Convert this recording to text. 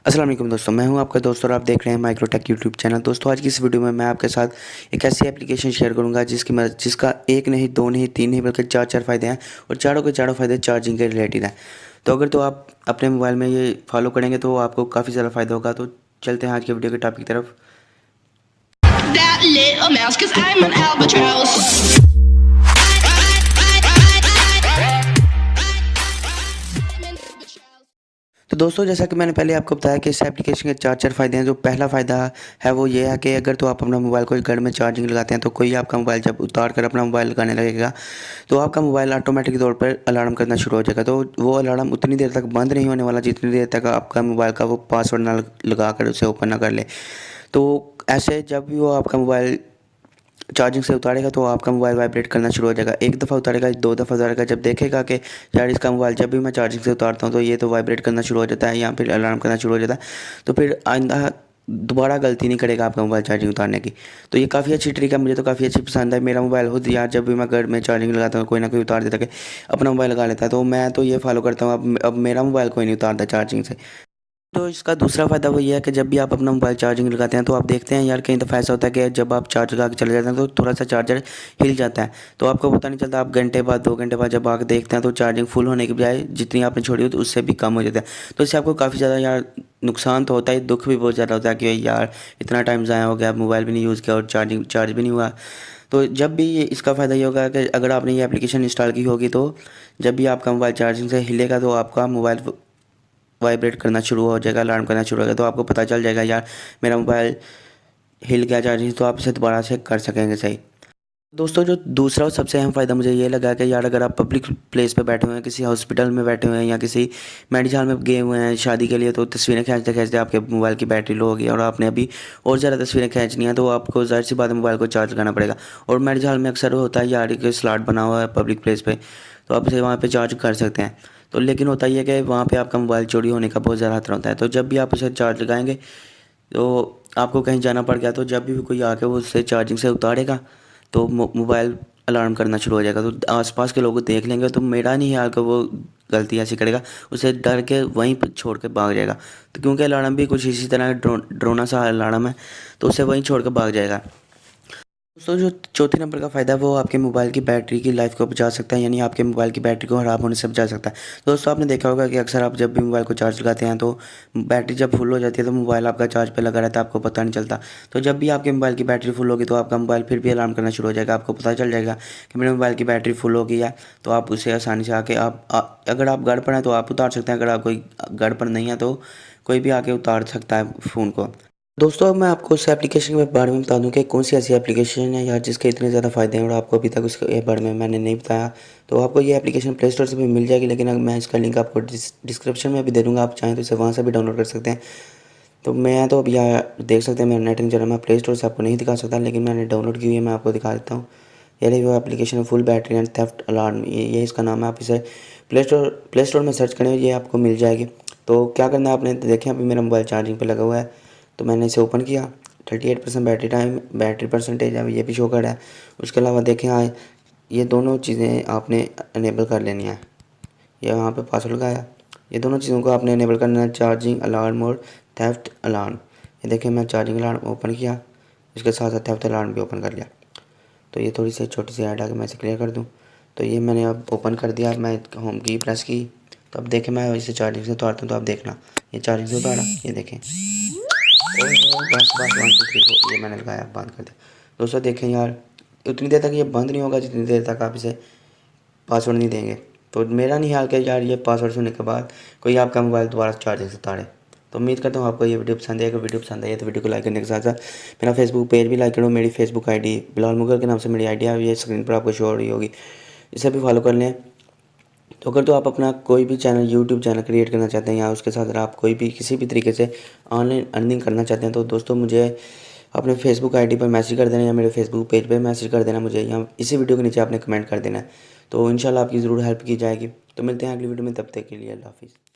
अस्सलाम वालेकुम दोस्तों, मैं हूं आपका दोस्त और आप देख रहे हैं माइक्रोटेक यूट्यूब चैनल। दोस्तों आज की इस वीडियो में मैं आपके साथ एक ऐसी एप्लीकेशन शेयर करूंगा जिसका एक नहीं, दो नहीं, तीन नहीं बल्कि चार चार फ़ायदे हैं और चारों के चारों फ़ायदे चार्जिंग के रिलेटेड हैं। तो अगर तो आप अपने मोबाइल में ये फॉलो करेंगे तो आपको काफ़ी ज़्यादा फ़ायदा होगा। तो चलते हैं आज के वीडियो के टॉपिक की तरफ। That little mouse, 'cause I'm an albatross. तो दोस्तों जैसा कि मैंने पहले आपको बताया कि इस एप्लीकेशन के चार चार फ़ायदे हैं। जो पहला फ़ायदा है वो ये है कि अगर तो आप अपना मोबाइल कोई घर में चार्जिंग लगाते हैं तो कोई आपका मोबाइल जब उतार कर अपना मोबाइल लगाने लगेगा तो आपका मोबाइल ऑटोमेटिक तौर पर अलार्म करना शुरू हो जाएगा। तो वो अलार्म उतनी देर तक बंद नहीं होने वाला जितनी देर तक आपका मोबाइल का वो पासवर्ड ना लगा कर उसे ओपन ना कर ले। तो ऐसे जब भी वो आपका मोबाइल चार्जिंग से उतारेगा तो आपका मोबाइल वाइब्रेट करना शुरू हो जाएगा। एक दफ़ा उतारेगा, दो दफ़ा उतारेगा, जब देखेगा कि यार इसका मोबाइल जब भी मैं चार्जिंग से उतारता हूँ तो ये तो वाइब्रेट करना शुरू हो जाता है या फिर अलार्म करना शुरू हो जाता है, तो फिर आइंदा दोबारा गलती नहीं करेगा आपका मोबाइल चार्जिंग उतारने की। तो ये काफ़ी अच्छी ट्रिक है, मुझे तो काफ़ी अच्छी पसंद है। मेरा मोबाइल खुद यार जब भी मैं घर में चार्जिंग लगाता हूँ कोई ना कोई उतार देता है कि अपना मोबाइल लगा लेता है, तो मैं तो ये फॉलो करता हूँ। अब मेरा मोबाइल कोई नहीं उतारता चार्जिंग से। तो इसका दूसरा फ़ायदा वो ये है कि जब भी आप अपना मोबाइल चार्जिंग लगाते हैं तो आप देखते हैं यार कई दफ़ा ऐसा होता है कि जब आप चार्ज लगा के चले जाते हैं तो थोड़ा सा चार्जर हिल जाता है, तो आपको पता नहीं चलता। आप घंटे बाद, 2 घंटे बाद जब आके देखते हैं तो चार्जिंग फुल होने के बजाय जितनी आपने छोड़ी हो तो उससे भी कम हो जाता है। तो इससे आपको काफ़ी ज़्यादा यार नुकसान तो होता है, दुख भी बहुत ज़्यादा होता है कि यार इतना टाइम ज़ाया हो गया, मोबाइल भी नहीं यूज़ किया और चार्ज भी नहीं हुआ। तो जब भी इसका फ़ायदा ये होगा कि अगर आपने ये एप्लीकेशन इंस्टॉल की होगी तो जब भी आपका मोबाइल चार्जिंग से हिलेगा तो आपका मोबाइल वाइब्रेट करना शुरू हो जाएगा, अलार्म करना शुरू हो जाएगा, तो आपको पता चल जाएगा यार मेरा मोबाइल हिल गया चार्जिंग, तो आप इसे दोबारा से कर सकेंगे सही। दोस्तों जो दूसरा और सबसे अहम फ़ायदा मुझे ये लगा कि यार अगर आप पब्लिक प्लेस पे बैठे हुए हैं, किसी हॉस्पिटल में बैठे हुए हैं या किसी मैरिज हॉल में गए हुए हैं शादी के लिए, तो तस्वीरें खींचते खींचते आपके मोबाइल की बैटरी लो हो गई और आपने अभी और ज़्यादा तस्वीरें खींचनी है, तो आपको ज़ाहिर सी बात है मोबाइल को चार्ज लगाना पड़ेगा। और मैरिज हॉल में अक्सर होता है यार कि स्लॉट बना हुआ है पब्लिक प्लेस पे, तो आप इसे वहाँ पे चार्ज कर सकते हैं। तो लेकिन होता ही है कि वहाँ पे आपका मोबाइल चोरी होने का बहुत ज़्यादा खतरा होता है। तो जब भी आप उसे चार्ज लगाएंगे तो आपको कहीं जाना पड़ गया तो जब भी कोई आके वो उससे चार्जिंग से उतारेगा तो मोबाइल अलार्म करना शुरू हो जाएगा। तो आसपास के लोग देख लेंगे तो मेरा नहीं ख्याल कि वो गलती ऐसी करेगा, उसे डर के वहीं पर छोड़ के भाग जाएगा। तो क्योंकि अलार्म भी कुछ इसी तरह ड्रोना सा अलार्म है, तो उसे वहीं छोड़ के भाग जाएगा। दोस्तों जो चौथे नंबर का फ़ायदा है वो आपके मोबाइल की बैटरी की लाइफ को बचा सकता है, यानी आपके मोबाइल की बैटरी को ख़राब होने से बचा सकता है। दोस्तों आपने देखा होगा कि अक्सर आप जब भी मोबाइल को चार्ज लगाते हैं तो बैटरी जब फुल हो जाती है तो मोबाइल आपका चार्ज पे लगा रहता है, आपको पता नहीं चलता। तो जब भी आपके मोबाइल की बैटरी फुल होगी तो आपका मोबाइल फिर भी अलार्म करना शुरू हो जाएगा, आपको पता चल जाएगा कि मेरे मोबाइल की बैटरी फुल हो गई है। तो आप उसे आसानी से आके अगर आप घर पर हैं तो आप उतार सकते हैं, अगर आप कोई घर पर नहीं है तो कोई भी आके उतार सकता है फ़ोन को। दोस्तों अब मैं आपको उस एप्लीकेशन के बारे में बता दूं कि कौन सी ऐसी एप्लीकेशन है यार जिसके इतने ज़्यादा फ़ायदे हैं और आपको अभी तक उसके बारे में मैंने नहीं बताया। तो आपको ये एप्लीकेशन प्ले स्टोर से भी मिल जाएगी, लेकिन मैं इसका लिंक आपको डिस्क्रिप्शन में भी दे दूँगा, आप चाहें तो इसे वहाँ से भी डाउनलोड कर सकते हैं। तो मैं तो अब यहाँ देख सकते हैं मेरा नेट नहीं चल रहा, मैं प्ले स्टोर से आपको नहीं दिखा सकता, लेकिन मैंने डाउनलोड की हुई है, मैं आपको दिखा देता हूँ। यानी वो application full battery and theft alarm, ये इसका नाम है। आप इसे प्ले स्टोर में सर्च करें, ये आपको मिल जाएगी। तो क्या करना है आपने, देखें अभी मेरा मोबाइल चार्जिंग पे लगा हुआ है तो मैंने इसे ओपन किया। 38% बैटरी परसेंटेज है, ये भी शो कर रहा है। उसके अलावा देखें ये दोनों चीज़ें आपने इनेबल कर लेनी है। ये वहाँ पे पासवर्ड लगाया, ये दोनों चीज़ों को आपने इनेबल करना है, चार्जिंग अलार्म और थेफ्ट अलार्म। ये देखें मैं चार्जिंग अलार्म ओपन किया, इसके साथ साथ थेफ्ट अलार्म भी ओपन कर लिया। तो ये थोड़ी सी छोटी सी ऐड आके मैं इसे क्लियर कर दूँ। तो ये मैंने अब ओपन कर दिया, मैं होम की प्रेस की। तो अब देखें मैं इसे चार्जिंग से उतारता हूँ, तो आप देखना ये चार्जिंग से उतारा, ये देखें बस 1 2 3 4 ये मैंने लगाया, बंद कर दिया। दोस्तों देखें यार उतनी देर तक ये बंद नहीं होगा जितनी देर तक आप इसे पासवर्ड नहीं देंगे। तो मेरा नहीं ख्याल कि यार ये पासवर्ड सुनने के बाद कोई आपका मोबाइल दोबारा चार्जिंग से उतारे। तो उम्मीद करता हूँ आपको ये वीडियो पसंद है। अगर वीडियो पसंद आई है तो वीडियो को लाइक करने के साथ साथ मेरा फेसबुक पेज भी लाइक करो। मेरी फेसबुक आईडी बिलाल मुगल के नाम से मेरी आईडी है, ये स्क्रीन पर आपको शो हो रही होगी, इसे भी फॉलो कर लें। तो अगर तो आप अपना कोई भी चैनल यूट्यूब चैनल क्रिएट करना चाहते हैं या उसके साथ अगर आप कोई भी किसी भी तरीके से ऑनलाइन अर्निंग करना चाहते हैं तो दोस्तों मुझे अपने फेसबुक आईडी पर मैसेज कर देना या मेरे फेसबुक पेज पे मैसेज कर देना मुझे, या इसी वीडियो के नीचे आपने कमेंट कर देना है। तो इंशाल्लाह आपकी ज़रूर हेल्प की जाएगी। तो मिलते हैं अगली वीडियो में, तब तक के लिए अल्लाह हाफिज़।